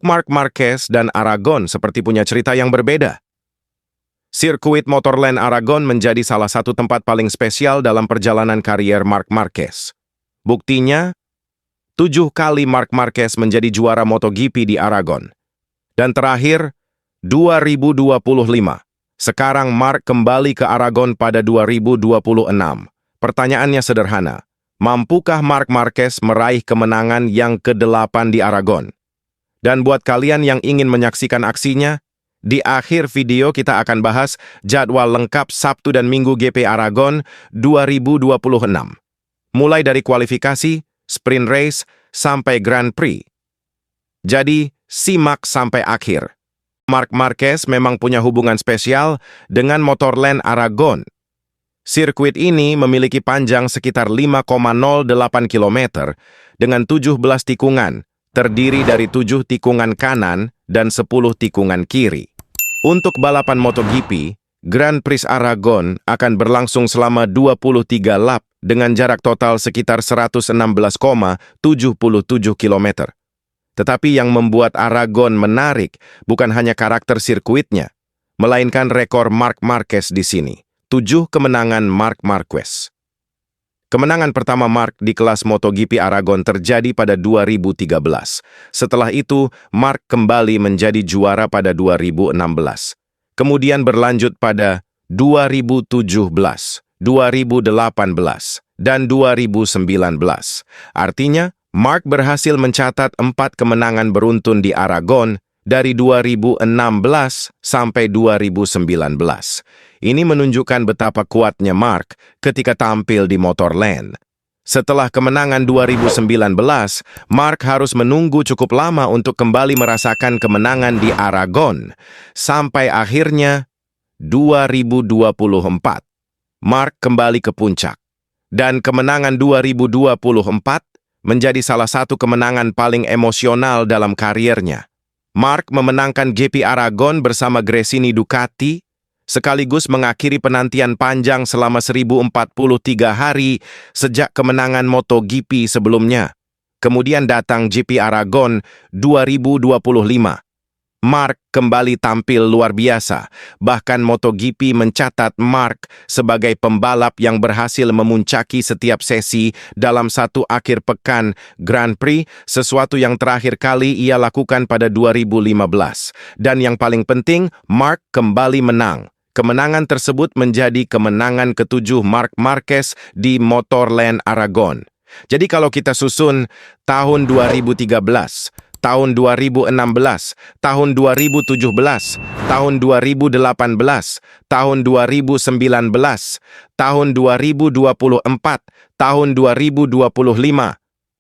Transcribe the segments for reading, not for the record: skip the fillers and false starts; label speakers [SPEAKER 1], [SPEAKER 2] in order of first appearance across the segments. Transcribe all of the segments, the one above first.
[SPEAKER 1] Marc Marquez dan Aragon seperti punya cerita yang berbeda. Sirkuit Motorland Aragon menjadi salah satu tempat paling spesial dalam perjalanan karier Marc Marquez. Buktinya, 7 kali Marc Marquez menjadi juara MotoGP di Aragon. Dan terakhir, 2025. Sekarang Marc kembali ke Aragon pada 2026. Pertanyaannya sederhana, mampukah Marc Marquez meraih kemenangan yang ke-8 di Aragon? Dan buat kalian yang ingin menyaksikan aksinya, di akhir video kita akan bahas jadwal lengkap Sabtu dan Minggu GP Aragon 2026. Mulai dari kualifikasi, sprint race, sampai Grand Prix. Jadi, simak sampai akhir. Marc Marquez memang punya hubungan spesial dengan Motorland Aragon. Sirkuit ini memiliki panjang sekitar 5,08 km dengan 17 tikungan, terdiri dari 7 tikungan kanan dan 10 tikungan kiri. Untuk balapan MotoGP, Grand Prix Aragon akan berlangsung selama 23 lap dengan jarak total sekitar 116,77 km. Tetapi yang membuat Aragon menarik bukan hanya karakter sirkuitnya, melainkan rekor Marc Marquez di sini. 7 kemenangan Marc Marquez. Kemenangan pertama Marc di kelas MotoGP Aragon terjadi pada 2013. Setelah itu, Marc kembali menjadi juara pada 2016. Kemudian berlanjut pada 2017, 2018, dan 2019. Artinya, Marc berhasil mencatat 4 kemenangan beruntun di Aragon dari 2016 sampai 2019. Ini menunjukkan betapa kuatnya Marc ketika tampil di Motorland. Setelah kemenangan 2019, Marc harus menunggu cukup lama untuk kembali merasakan kemenangan di Aragon. Sampai akhirnya 2024, Marc kembali ke puncak. Dan kemenangan 2024 menjadi salah satu kemenangan paling emosional dalam kariernya. Marc memenangkan GP Aragon bersama Gresini Ducati, sekaligus mengakhiri penantian panjang selama 1043 hari sejak kemenangan MotoGP sebelumnya. Kemudian datang GP Aragon 2025. Marc kembali tampil luar biasa. Bahkan MotoGP mencatat Marc sebagai pembalap yang berhasil memuncaki setiap sesi dalam satu akhir pekan Grand Prix, sesuatu yang terakhir kali ia lakukan pada 2015. Dan yang paling penting, Marc kembali menang. Kemenangan tersebut menjadi kemenangan ke-7 Marc Marquez di Motorland Aragon. Jadi kalau kita susun tahun 2013, tahun 2016, tahun 2017, tahun 2018, tahun 2019, tahun 2024, tahun 2025,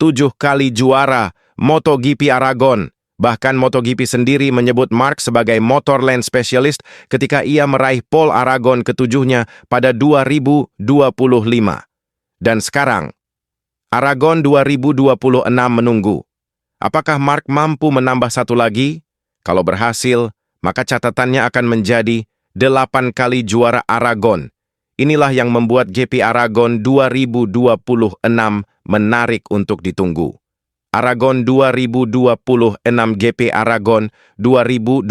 [SPEAKER 1] 7 kali juara MotoGP Aragon. Bahkan MotoGP sendiri menyebut Marc sebagai Motorland Specialist ketika ia meraih pole Aragon ke-7-nya pada 2025. Dan sekarang, Aragon 2026 menunggu. Apakah Marc mampu menambah satu lagi? Kalau berhasil, maka catatannya akan menjadi 8 kali juara Aragon. Inilah yang membuat GP Aragon 2026 menarik untuk ditunggu. Aragon 2026 GP Aragon 2026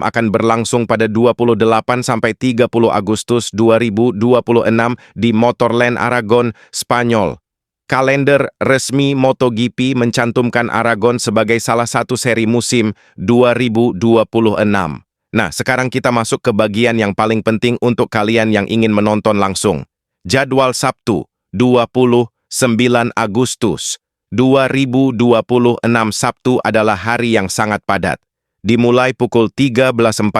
[SPEAKER 1] akan berlangsung pada 28 sampai 30 Agustus 2026 di Motorland Aragon, Spanyol. Kalender resmi MotoGP mencantumkan Aragon sebagai salah satu seri musim 2026. Nah, sekarang kita masuk ke bagian yang paling penting untuk kalian yang ingin menonton langsung. Jadwal Sabtu, 29 Agustus 2026 Sabtu adalah hari yang sangat padat. Dimulai pukul 13.40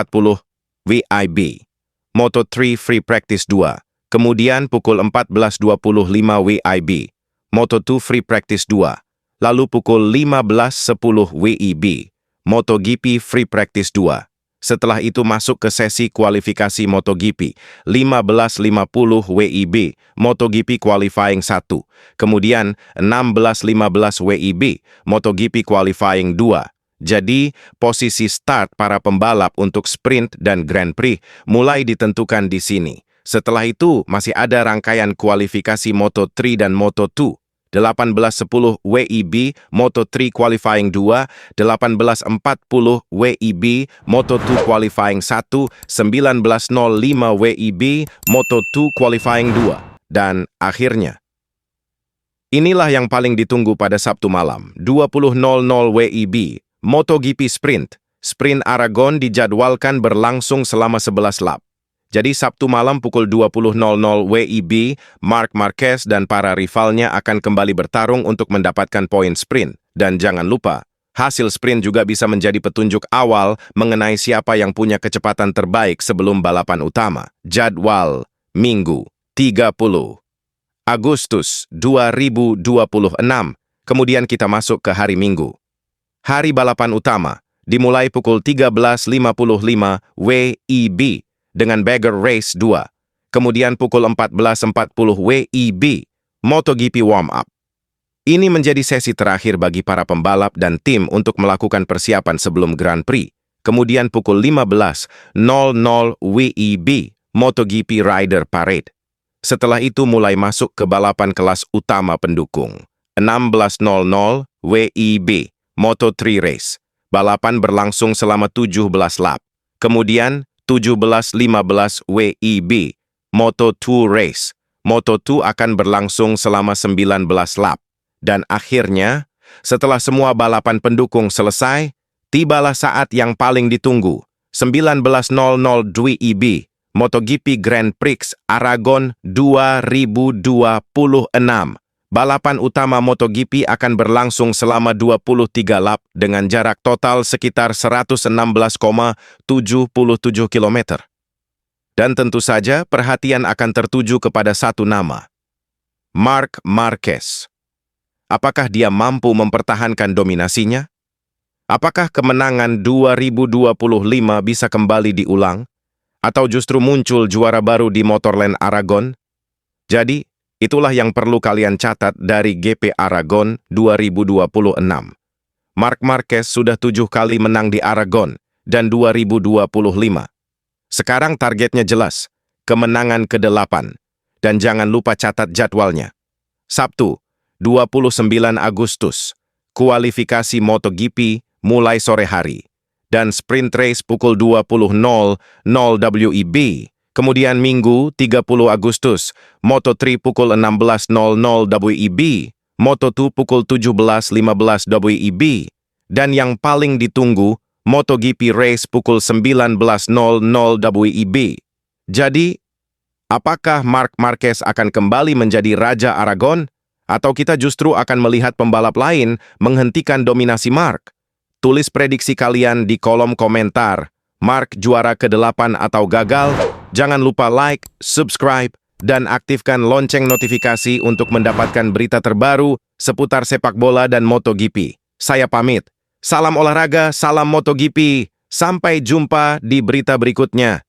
[SPEAKER 1] WIB. Moto3 Free Practice 2. Kemudian pukul 14.25 WIB. Moto2 Free Practice 2. Lalu pukul 15.10 WIB. MotoGP Free Practice 2. Setelah itu masuk ke sesi kualifikasi MotoGP, 15.50 WIB, MotoGP Qualifying 1. Kemudian 16.15 WIB, MotoGP Qualifying 2. Jadi, posisi start para pembalap untuk sprint dan Grand Prix mulai ditentukan di sini. Setelah itu, masih ada rangkaian kualifikasi Moto3 dan Moto2. 18.10 WEB Moto3 Qualifying 2, 18.40 WEB Moto2 Qualifying 1, 19.05 WEB Moto2 Qualifying 2, dan akhirnya. Inilah yang paling ditunggu pada Sabtu malam, 20.00 WEB, MotoGP Sprint. Sprint Aragon dijadwalkan berlangsung selama 11 lap. Jadi Sabtu malam pukul 20.00 WEB, Marc Marquez dan para rivalnya akan kembali bertarung untuk mendapatkan poin sprint. Dan jangan lupa, hasil sprint juga bisa menjadi petunjuk awal mengenai siapa yang punya kecepatan terbaik sebelum balapan utama. Jadwal Minggu 30 Agustus 2026. Kemudian kita masuk ke hari Minggu. Hari balapan utama dimulai pukul 13.55 WEB dengan Bagger Race 2. Kemudian pukul 14.40 WEB, MotoGP Warm-Up. Ini menjadi sesi terakhir bagi para pembalap dan tim untuk melakukan persiapan sebelum Grand Prix. Kemudian pukul 15.00 WEB, MotoGP Rider Parade. Setelah itu mulai masuk ke balapan kelas utama pendukung. 16.00 WEB, Moto3 Race. Balapan berlangsung selama 17 lap. Kemudian 17.15 WEB, Moto2 Race. Moto2 akan berlangsung selama 19 lap. Dan akhirnya, setelah semua balapan pendukung selesai, tibalah saat yang paling ditunggu. 19.00 WEB, MotoGP Grand Prix Aragon 2026. Balapan utama MotoGP akan berlangsung selama 23 lap dengan jarak total sekitar 116,77 km. Dan tentu saja perhatian akan tertuju kepada satu nama, Marc Marquez. Apakah dia mampu mempertahankan dominasinya? Apakah kemenangan 2025 bisa kembali diulang? Atau justru muncul juara baru di Motorland Aragon? Jadi, itulah yang perlu kalian catat dari GP Aragon 2026. Marc Marquez sudah 7 kali menang di Aragon dan 2025. Sekarang targetnya jelas, kemenangan ke-8. Dan jangan lupa catat jadwalnya. Sabtu, 29 Agustus, kualifikasi MotoGP mulai sore hari. Dan sprint race pukul 20.00 WEB. Kemudian Minggu 30 Agustus, Moto3 pukul 16.00 WEB, Moto2 pukul 17.15 WEB, dan yang paling ditunggu, MotoGP Race pukul 19.00 WEB. Jadi, apakah Marc Marquez akan kembali menjadi Raja Aragon? Atau kita justru akan melihat pembalap lain menghentikan dominasi Marc? Tulis prediksi kalian di kolom komentar. Marc juara ke-8 atau gagal? Jangan lupa like, subscribe, dan aktifkan lonceng notifikasi untuk mendapatkan berita terbaru seputar sepak bola dan MotoGP. Saya pamit. Salam olahraga, salam MotoGP. Sampai jumpa di berita berikutnya.